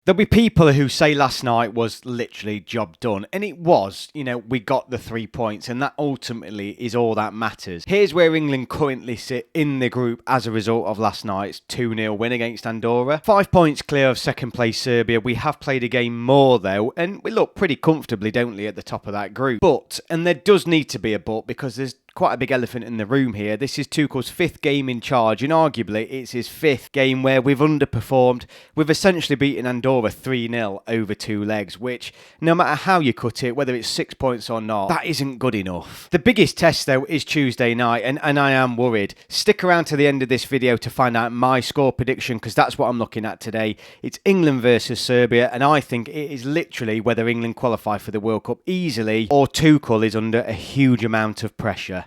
There'll be people who say last night was literally job done, and it was. We got the 3 points, and that ultimately is all that matters. Here's where England currently sit in the group as a result of last night's 2-0 win against Andorra. 5 points clear of second place Serbia. We have played a game more though, and we look pretty comfortably, don't we, at the top of that group. But, and there does need to be a but, because there's quite a big elephant in the room here. This is Tuchel's 5th game in charge, and arguably it's his 5th game where we've underperformed. We've essentially beaten Andorra 3-0 over 2 legs, which, no matter how you cut it, whether it's 6 points or not, that isn't good enough. The biggest test, though, is Tuesday night, and I am worried. Stick around to the end of this video to find out my score prediction, because that's what I'm looking at today. It's England versus Serbia, and I think it is literally whether England qualify for the World Cup easily or Tuchel is under a huge amount of pressure.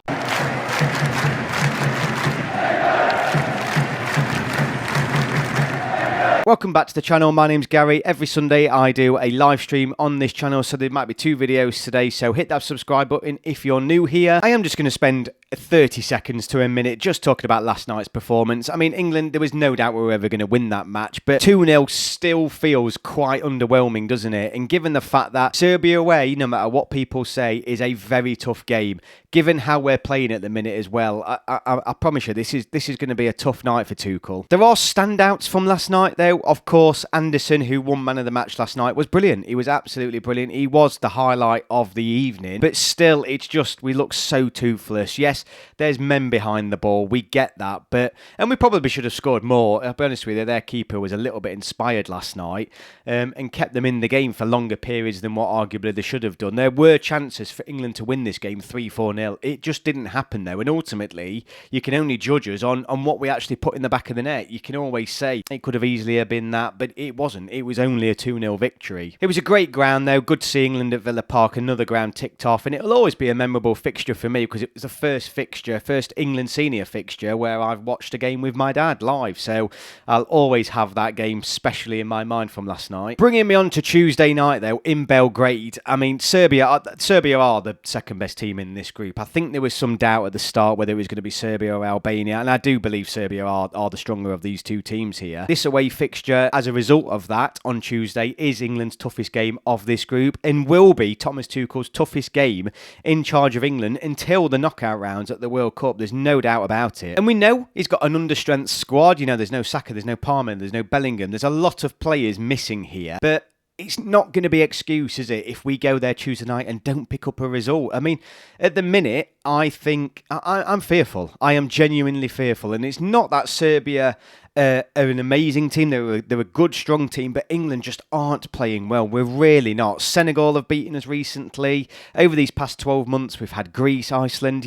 Welcome back to the channel. My name's Gary. Every Sunday I do a live stream on this channel, so there might be 2 videos today, so hit that subscribe button if you're new here. I am just going to spend 30 seconds to a minute just talking about last night's performance. I mean, England, there was no doubt we were ever going to win that match, but 2-0 still feels quite underwhelming, doesn't it? And given the fact that Serbia away, no matter what people say, is a very tough game, given how we're playing at the minute as well, I promise you, this is going to be a tough night for Tuchel. There are standouts from last night, though. Of course, Anderson, who won man of the match last night, was brilliant. He was absolutely brilliant. He was the highlight of the evening. But still, it's just, we look so toothless. Yes, there's men behind the ball. We get that. And we probably should have scored more. I'll be honest with you, their keeper was a little bit inspired last night and kept them in the game for longer periods than what arguably they should have done. There were chances for England to win this game 3-4-0. It just didn't happen, though. And ultimately, you can only judge us on what we actually put in the back of the net. You can always say it could have easily been that, but it wasn't. It was only a 2-0 victory. It was a great ground, though. Good to see England at Villa Park. Another ground ticked off, and it'll always be a memorable fixture for me because it was the first England senior fixture where I've watched a game with my dad live, so I'll always have that game specially in my mind from last night. Bringing me on to Tuesday night, though, in Belgrade. I mean, Serbia are the second best team in this group. I think there was some doubt at the start whether it was going to be Serbia or Albania, and I do believe Serbia are the stronger of these 2 teams here. This away fixture, as a result of that, on Tuesday, is England's toughest game of this group and will be Thomas Tuchel's toughest game in charge of England until the knockout rounds at the World Cup. There's no doubt about it. And we know he's got an understrength squad. There's no Saka, there's no Palmer, there's no Bellingham. There's a lot of players missing here. But it's not going to be excuse, is it, if we go there Tuesday night and don't pick up a result? I mean, at the minute, I think I'm fearful. I am genuinely fearful. And it's not that Serbia are an amazing team. They're a good, strong team, but England just aren't playing well. We're really not. Senegal have beaten us recently. Over these past 12 months, we've had Greece, Iceland.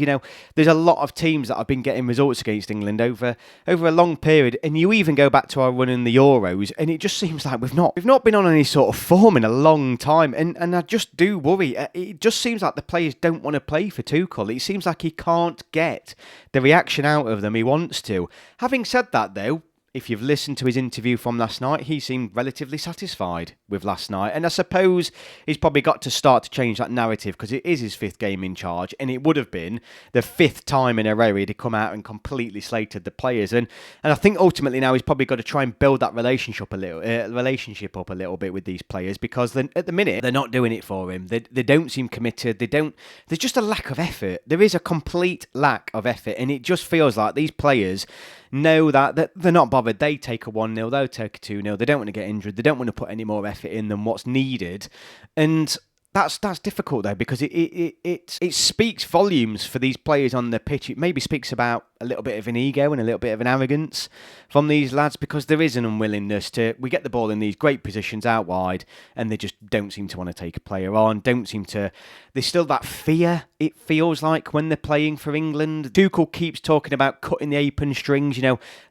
There's a lot of teams that have been getting results against England over a long period. And you even go back to our run in the Euros, and it just seems like we've not been on any sort of form in a long time. And I just do worry. It just seems like the players don't want to play for Tuchel. It seems like he can't get the reaction out of them he wants to. Having said that, though, if you've listened to his interview from last night, he seemed relatively satisfied with last night. And I suppose he's probably got to start to change that narrative because it is his 5th game in charge. And it would have been the 5th time in a row he'd come out and completely slated the players. And I think ultimately now he's probably got to try and build that relationship up a little bit with these players, because then at the minute they're not doing it for him. They don't seem committed. There's just a lack of effort. There is a complete lack of effort. And it just feels like these players know that they're not bothered. They take a 1-0, they'll take a 2-0. They don't want to get injured. They don't want to put any more effort in than what's needed. And that's difficult, though, because it speaks volumes for these players on the pitch. It maybe speaks about a little bit of an ego and a little bit of an arrogance from these lads, because there is an unwillingness we get the ball in these great positions out wide and they just don't seem to want to take a player on, there's still that fear, it feels like, when they're playing for England. Tuchel keeps talking about cutting the apron strings,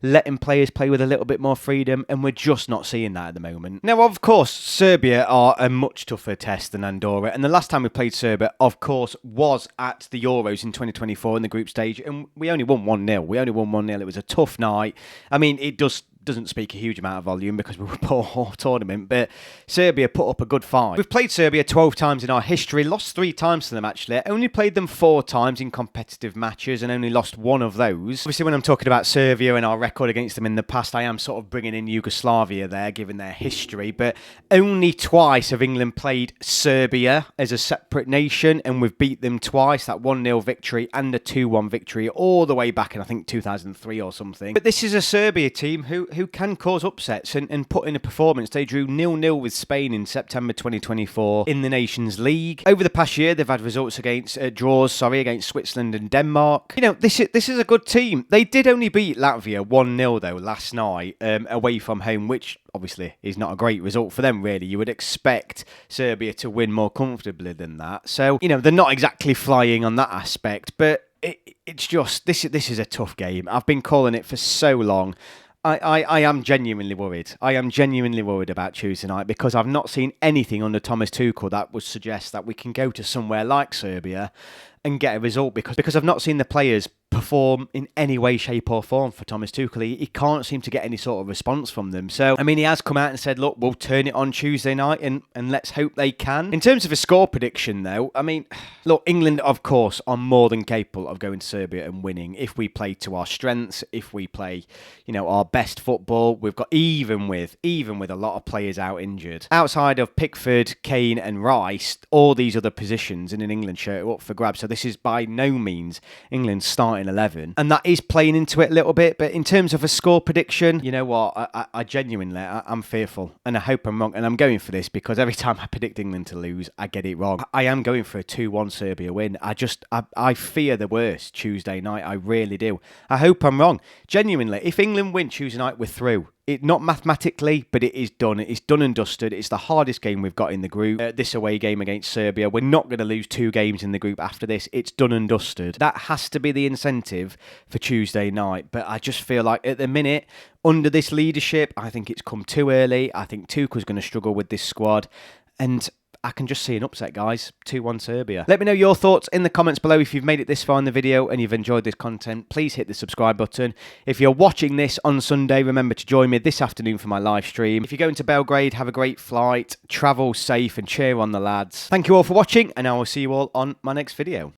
letting players play with a little bit more freedom, and we're just not seeing that at the moment. Now, of course, Serbia are a much tougher test than Andorra, and the last time we played Serbia, of course, was at the Euros in 2024 in the group stage, and we only won 1-0. It was a tough night. I mean, it does doesn't speak a huge amount of volume because we were a poor tournament, but Serbia put up a good fight. We've played Serbia 12 times in our history, lost 3 times to them actually, only played them 4 times in competitive matches and only lost 1 of those. Obviously when I'm talking about Serbia and our record against them in the past, I am sort of bringing in Yugoslavia there, given their history, but only twice have England played Serbia as a separate nation, and we've beat them twice, that 1-0 victory and a 2-1 victory all the way back in, I think, 2003 or something. But this is a Serbia team who can cause upsets and put in a performance. They drew 0-0 with Spain in September 2024 in the Nations League. Over the past year, they've had results against draws against Switzerland and Denmark. You know, this is a good team. They did only beat Latvia 1-0 though last night away from home, which obviously is not a great result for them, really. You would expect Serbia to win more comfortably than that. So, you know, they're not exactly flying on that aspect, but it's just, this is a tough game. I've been calling it for so long. I am genuinely worried. I am genuinely worried about Tuesday night because I've not seen anything under Thomas Tuchel that would suggest that we can go to somewhere like Serbia and get a result because I've not seen the players perform in any way, shape or form for Thomas Tuchel. He can't seem to get any sort of response from them. So, I mean, he has come out and said, look, we'll turn it on Tuesday night and let's hope they can. In terms of a score prediction, though, I mean, look, England, of course, are more than capable of going to Serbia and winning if we play to our strengths, if we play, you know, our best football. We've got, even with a lot of players out injured. Outside of Pickford, Kane and Rice, all these other positions in an England shirt are up for grabs. So this is by no means England's starting 11, and that is playing into it a little bit. But in terms of a score prediction, you know what, I genuinely, I'm fearful, and I hope I'm wrong, and I'm going for this because every time I predict England to lose, I get it wrong. I am going for a 2-1 Serbia win. I fear the worst Tuesday night. I really do. I hope I'm wrong. Genuinely, if England win Tuesday night, we're through. Not mathematically, but it is done. It's done and dusted. It's the hardest game we've got in the group. This away game against Serbia. We're not going to lose 2 games in the group after this. It's done and dusted. That has to be the incentive for Tuesday night. But I just feel like at the minute, under this leadership, I think it's come too early. I think Tuchel's going to struggle with this squad. And I can just see an upset, guys. 2-1 Serbia. Let me know your thoughts in the comments below. If you've made it this far in the video and you've enjoyed this content, please hit the subscribe button. If you're watching this on Sunday, remember to join me this afternoon for my live stream. If you're going to Belgrade, have a great flight, travel safe and cheer on the lads. Thank you all for watching, and I will see you all on my next video.